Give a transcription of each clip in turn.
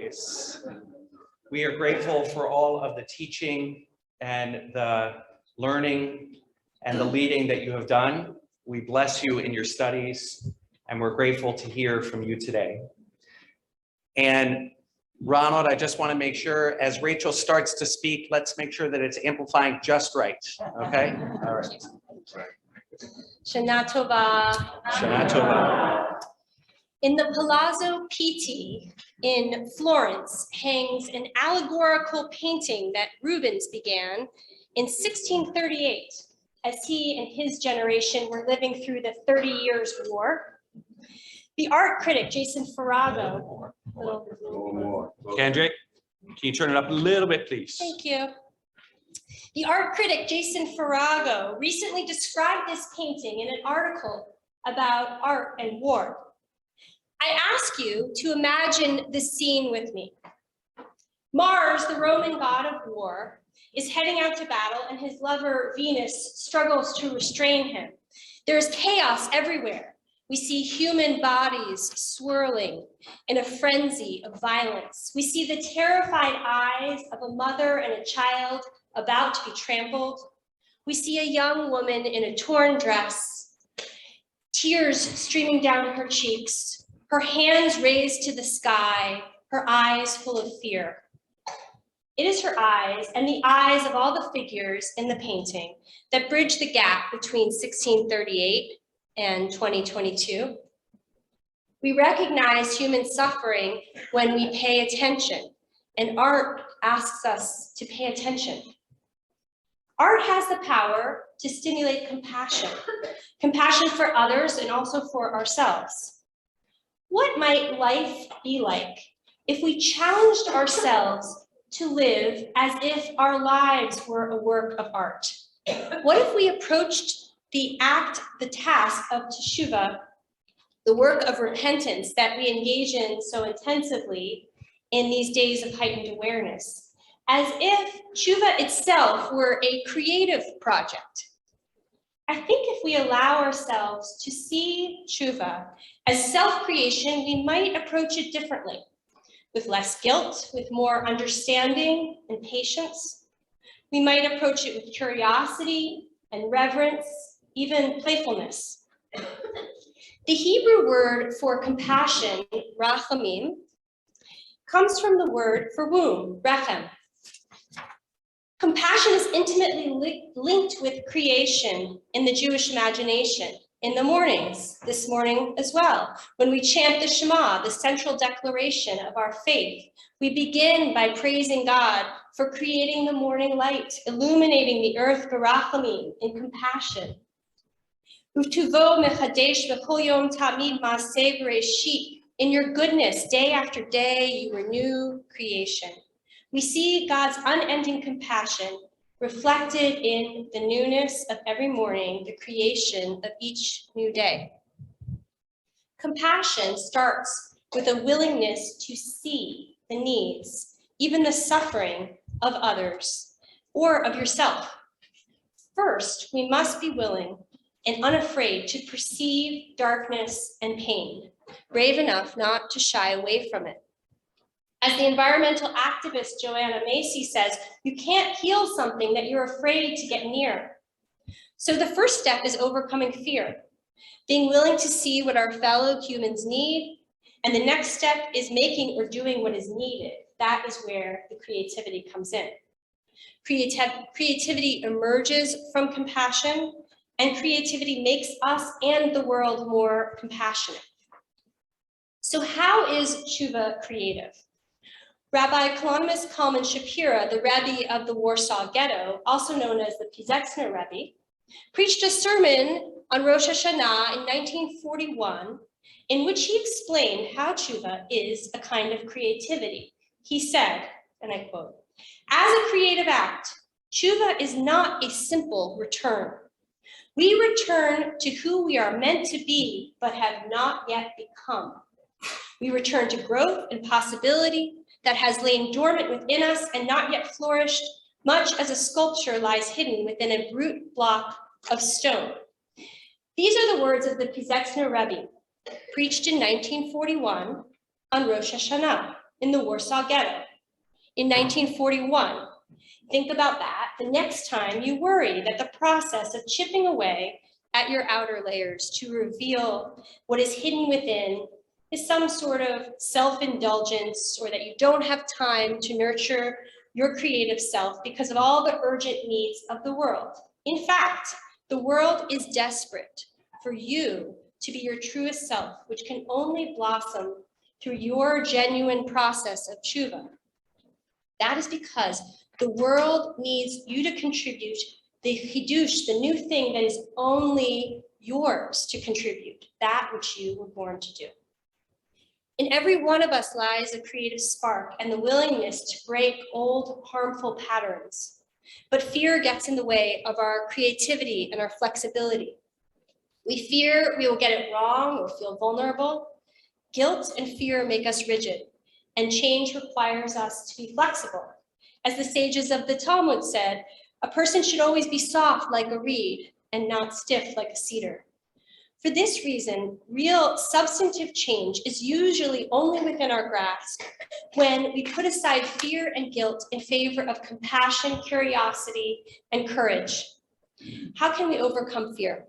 Yes. We are grateful for all of the teaching and the learning and the leading that you have done. We bless you in your studies, and we're grateful to hear from you today. And Ronald, I just want to make sure, as Rachel starts to speak, let's make sure that it's amplifying just right, okay? All right. Shana Tova. Shana Tova. In the Palazzo Pitti in Florence hangs an allegorical painting that Rubens began in 1638, as he and his generation were living through the 30 Years' War. The art critic, Jason Farrago. Kendrick, can you turn it up a little bit, please? Thank you. The art critic, Jason Farrago, recently described this painting in an article about art and war. I ask you to imagine the scene with me. Mars, the Roman god of war, is heading out to battle, and his lover, Venus, struggles to restrain him. There's chaos everywhere. We see human bodies swirling in a frenzy of violence. We see the terrified eyes of a mother and a child about to be trampled. We see a young woman in a torn dress, tears streaming down her cheeks, her hands raised to the sky, her eyes full of fear. It is her eyes and the eyes of all the figures in the painting that bridge the gap between 1638 and 2022. We recognize human suffering when we pay attention, and art asks us to pay attention. Art has the power to stimulate compassion for others and also for ourselves. What might life be like if we challenged ourselves to live as if our lives were a work of art? What if we approached the task of Teshuva, the work of repentance that we engage in so intensively in these days of heightened awareness, as if Chuva itself were a creative project? I think if we allow ourselves to see Chuva as self-creation, we might approach it differently, with less guilt, with more understanding and patience. We might approach it with curiosity and reverence, even playfulness. The Hebrew word for compassion, rachamim, comes from the word for womb, rechem. Compassion is intimately linked with creation in the Jewish imagination. In the mornings, this morning as well, when we chant the Shema, the central declaration of our faith, we begin by praising God for creating the morning light, illuminating the earth barachamim in compassion. Utuvo mechadesh v'kol yom tamid ma'aseh b'reshit. In your goodness, day after day, you renew creation. We see God's unending compassion reflected in the newness of every morning, the creation of each new day. Compassion starts with a willingness to see the needs, even the suffering of others or of yourself. First, we must be willing and unafraid to perceive darkness and pain, brave enough not to shy away from it. As the environmental activist Joanna Macy says, you can't heal something that you're afraid to get near. So the first step is overcoming fear, being willing to see what our fellow humans need, and the next step is making or doing what is needed. That is where the creativity comes in. Creativity emerges from compassion, and creativity makes us and the world more compassionate. So how is Chuva creative? Rabbi Kalonymus Kalman Shapira, the Rebbe of the Warsaw Ghetto, also known as the Pizetzner Rebbe, preached a sermon on Rosh Hashanah in 1941, in which he explained how Chuva is a kind of creativity. He said, and I quote, "As a creative act, Chuva is not a simple return. We return to who we are meant to be, but have not yet become. We return to growth and possibility that has lain dormant within us and not yet flourished, much as a sculpture lies hidden within a brute block of stone." These are the words of the Pizetzner Rebbe, preached in 1941 on Rosh Hashanah, in the Warsaw Ghetto in 1941. Think about that the next time you worry that the process of chipping away at your outer layers to reveal what is hidden within is some sort of self-indulgence, or that you don't have time to nurture your creative self because of all the urgent needs of the world. In fact, the world is desperate for you to be your truest self, which can only blossom through your genuine process of tshuva. That is because the world needs you to contribute the chidush, the new thing that is only yours to contribute, that which you were born to do. In every one of us lies a creative spark and the willingness to break old harmful patterns. But fear gets in the way of our creativity and our flexibility. We fear we will get it wrong or feel vulnerable. Guilt and fear make us rigid, and change requires us to be flexible. As the sages of the Talmud said, a person should always be soft like a reed and not stiff like a cedar. For this reason, real substantive change is usually only within our grasp when we put aside fear and guilt in favor of compassion, curiosity, and courage. How can we overcome fear?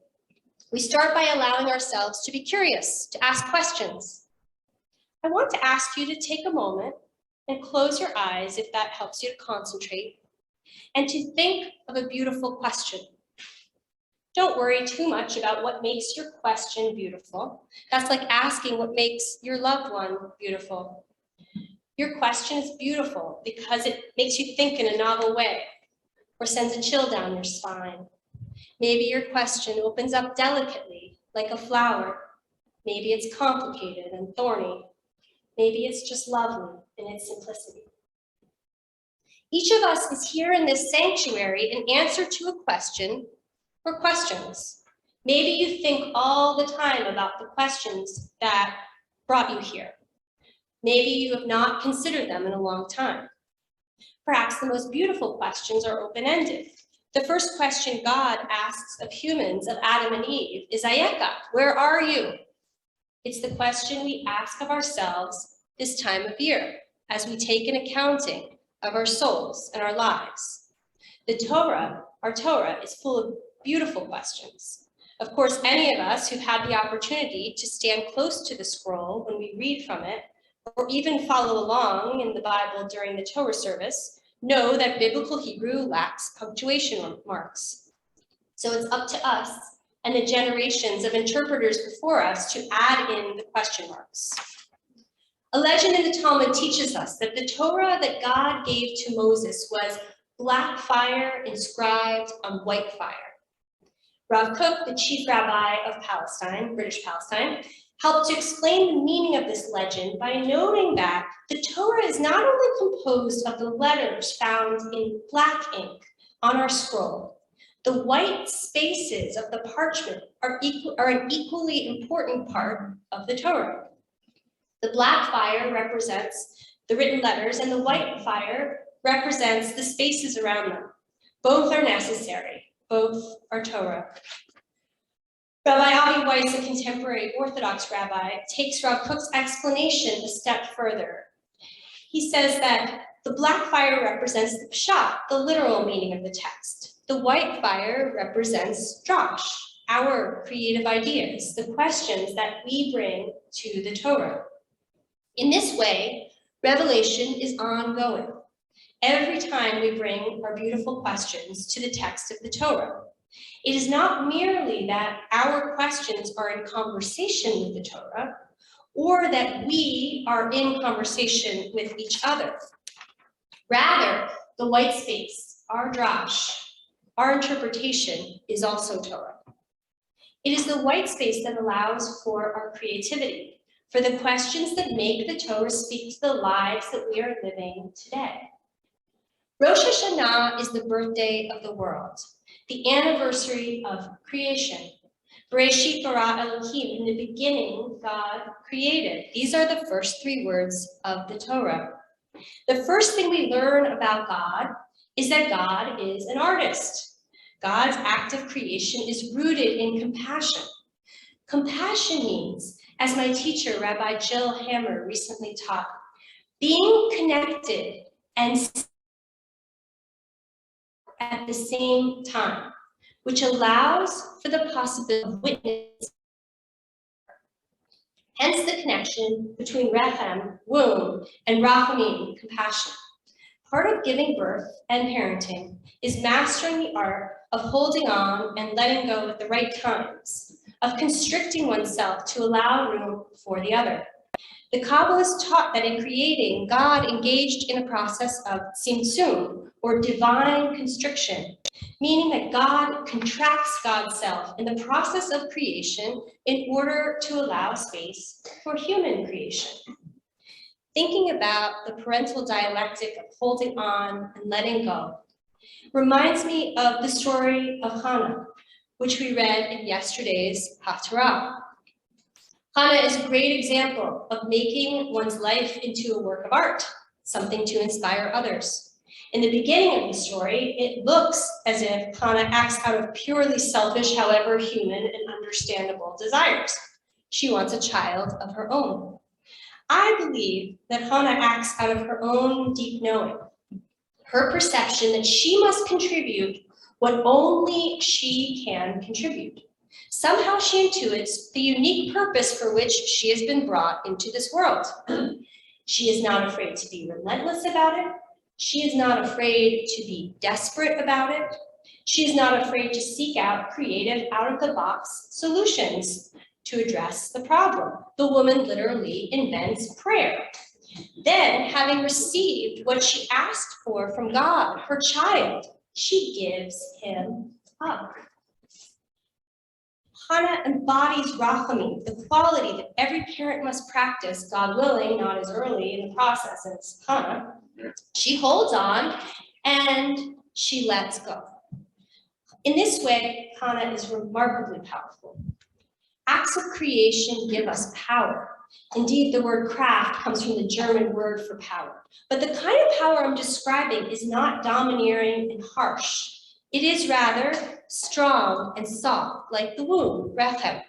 We start by allowing ourselves to be curious, to ask questions. I want to ask you to take a moment and close your eyes if that helps you to concentrate, and to think of a beautiful question. Don't worry too much about what makes your question beautiful. That's like asking what makes your loved one beautiful. Your question is beautiful because it makes you think in a novel way, or sends a chill down your spine. Maybe your question opens up delicately, like a flower. Maybe it's complicated and thorny. Maybe it's just lovely in its simplicity. Each of us is here in this sanctuary in answer to a question or questions. Maybe you think all the time about the questions that brought you here. Maybe you have not considered them in a long time. Perhaps the most beautiful questions are open-ended. The first question God asks of humans, of Adam and Eve, is Ayeka, where are you? It's the question we ask of ourselves this time of year, as we take an accounting of our souls and our lives. The Torah, our Torah, is full of beautiful questions. Of course, any of us who've had the opportunity to stand close to the scroll when we read from it, or even follow along in the Bible during the Torah service, know that biblical Hebrew lacks punctuation marks. So it's up to us and the generations of interpreters before us to add in the question marks. A legend in the Talmud teaches us that the Torah that God gave to Moses was black fire inscribed on white fire. Rav Kook, the chief rabbi of Palestine, British Palestine, helped to explain the meaning of this legend by noting that the Torah is not only composed of the letters found in black ink on our scroll. The white spaces of the parchment are an equally important part of the Torah. The black fire represents the written letters, and the white fire represents the spaces around them. Both are necessary. Both are Torah. Rabbi Avi Weiss, a contemporary Orthodox rabbi, takes Rav Kook's explanation a step further. He says that the black fire represents the pshat, the literal meaning of the text. The white fire represents drash, our creative ideas, the questions that we bring to the Torah. In this way, revelation is ongoing. Every time we bring our beautiful questions to the text of the Torah. It is not merely that our questions are in conversation with the Torah, or that we are in conversation with each other. Rather, the white space, our drash, our interpretation is also Torah. It is the white space that allows for our creativity, for the questions that make the Torah speak to the lives that we are living today. Rosh Hashanah is the birthday of the world, the anniversary of creation. Bereshit bara Elohim, in the beginning, God created. These are the first three words of the Torah. The first thing we learn about God is that God is an artist. God's act of creation is rooted in compassion. Compassion means, as my teacher, Rabbi Jill Hammer, recently taught, Being connected and at the same time, which allows for the possibility of witness. Hence the connection between rechem, womb, and rachamim, compassion. Part of giving birth and parenting is mastering the art of holding on and letting go at the right times, of constricting oneself to allow room for the other. The Kabbalists taught that in creating, God engaged in a process of tzimtzum, or divine constriction, meaning that God contracts God's self in the process of creation in order to allow space for human creation. Thinking about the parental dialectic of holding on and letting go reminds me of the story of Hannah, which we read in yesterday's Haftarah. Hannah is a great example of making one's life into a work of art, something to inspire others. In the beginning of the story, it looks as if Hannah acts out of purely selfish, however human and understandable desires. She wants a child of her own. I believe that Hannah acts out of her own deep knowing, her perception that she must contribute what only she can contribute. Somehow she intuits the unique purpose for which she has been brought into this world. She is not afraid to be relentless about it. She is not afraid to be desperate about it. She is not afraid to seek out creative, out-of-the-box solutions to address the problem. The woman literally invents prayer. Then, having received what she asked for from God, her child, she gives him up. Hannah embodies rachamim, the quality that every parent must practice, God willing, not as early in the process as Hannah. She holds on and she lets go. In this way, Hannah is remarkably powerful. Acts of creation give us power. Indeed, the word Kraft comes from the German word for power. But the kind of power I'm describing is not domineering and harsh. It is rather strong and soft, like the womb, rechem.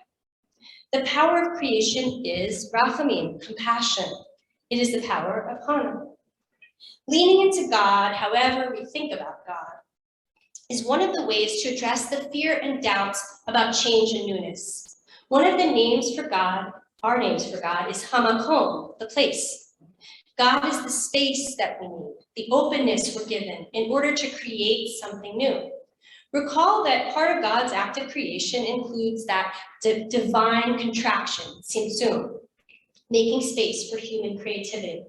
The power of creation is rachamim, compassion. It is the power of Hannah. Leaning into God, however we think about God, is one of the ways to address the fear and doubts about change and newness. One of the names for God, our names for God, is hamakom, the place. God is the space that we need, the openness we're given in order to create something new. Recall that part of God's act of creation includes that divine contraction, tzimtzum, making space for human creativity.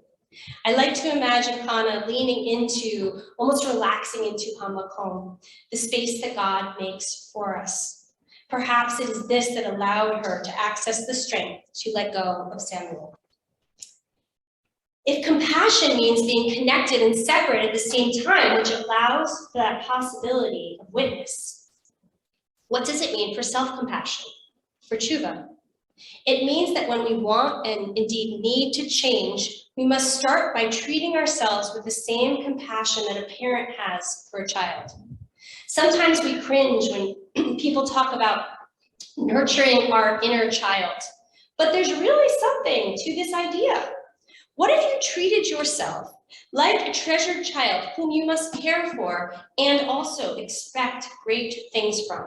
I like to imagine Hannah leaning into, almost relaxing into hamakom, the space that God makes for us. Perhaps it is this that allowed her to access the strength to let go of Samuel. If compassion means being connected and separate at the same time, which allows for that possibility of witness, what does it mean for self-compassion, for Chuva? It means that when we want and indeed need to change, we must start by treating ourselves with the same compassion that a parent has for a child. Sometimes we cringe when people talk about nurturing our inner child, but there's really something to this idea. What if you treated yourself like a treasured child whom you must care for and also expect great things from?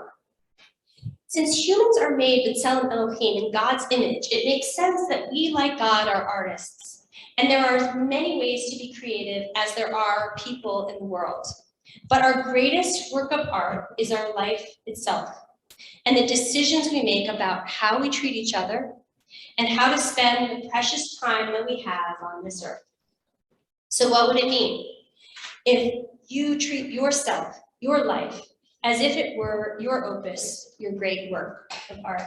Since humans are made with Tselem Elohim in God's image, it makes sense that we, like God, are artists. And there are as many ways to be creative as there are people in the world. But our greatest work of art is our life itself, and the decisions we make about how we treat each other and how to spend the precious time that we have on this earth. So what would it mean if you treat yourself, your life, as if it were your opus, your great work of art?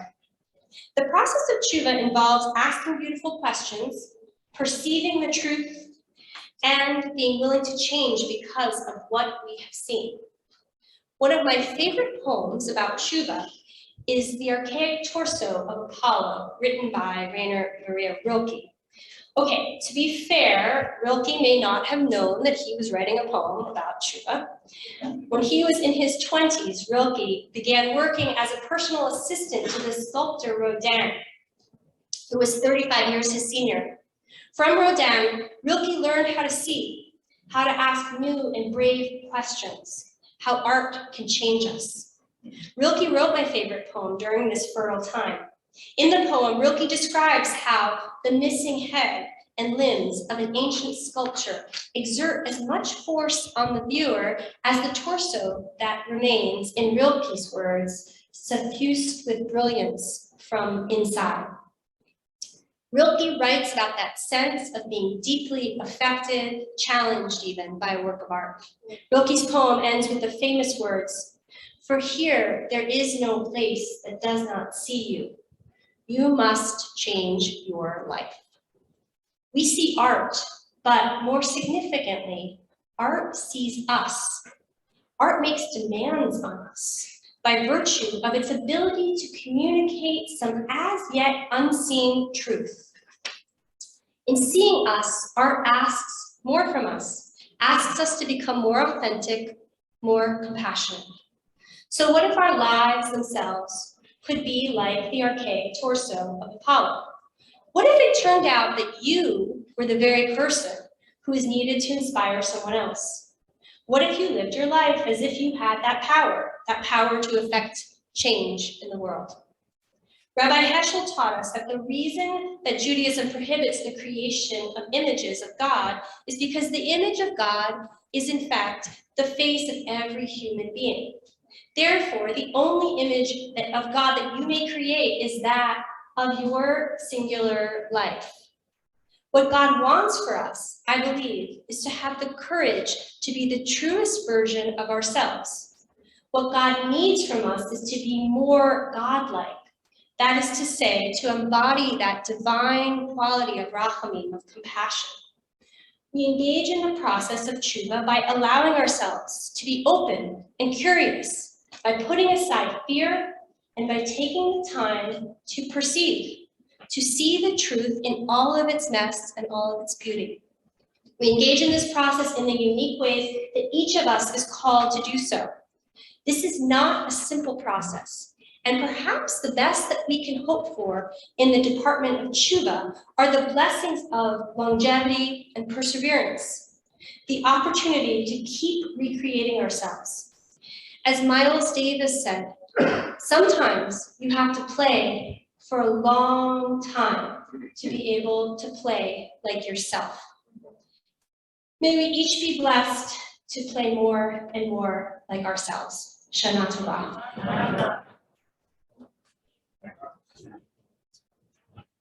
The process of tshuva involves asking beautiful questions, perceiving the truth, and being willing to change because of what we have seen. One of my favorite poems about tshuva is The Archaic Torso of Apollo, written by Rainer Maria Rilke. Okay, to be fair, Rilke may not have known that he was writing a poem about tshuva. When he was in his 20s, Rilke began working as a personal assistant to the sculptor Rodin, who was 35 years his senior. From Rodin, Rilke learned how to see, how to ask new and brave questions, how art can change us. Rilke wrote my favorite poem during this fertile time. In the poem, Rilke describes how the missing head and limbs of an ancient sculpture exert as much force on the viewer as the torso that remains, in Rilke's words, suffused with brilliance from inside. Rilke writes about that sense of being deeply affected, challenged even, by a work of art. Rilke's poem ends with the famous words, "For here there is no place that does not see you. You must change your life." We see art, but more significantly, art sees us. Art makes demands on us by virtue of its ability to communicate some as yet unseen truth. In seeing us, art asks more from us, asks us to become more authentic, more compassionate. So what if our lives themselves could be like the archaic torso of Apollo? What if it turned out that you were the very person who is needed to inspire someone else? What if you lived your life as if you had that power to affect change in the world? Rabbi Heschel taught us that the reason that Judaism prohibits the creation of images of God is because the image of God is in fact the face of every human being. Therefore, the only image of God that you may create is that of your singular life. What God wants for us, I believe, is to have the courage to be the truest version of ourselves. What God needs from us is to be more godlike. That is to say, to embody that divine quality of rachamim, of compassion. We engage in the process of tshuva by allowing ourselves to be open and curious, by putting aside fear, and by taking the time to perceive, to see the truth in all of its mess and all of its beauty. We engage in this process in the unique ways that each of us is called to do so. This is not a simple process, and perhaps the best that we can hope for in the department of tshuva are the blessings of longevity and perseverance, the opportunity to keep recreating ourselves. As Miles Davis said, sometimes you have to play for a long time to be able to play like yourself. May we each be blessed to play more and more like ourselves. Shana Tova.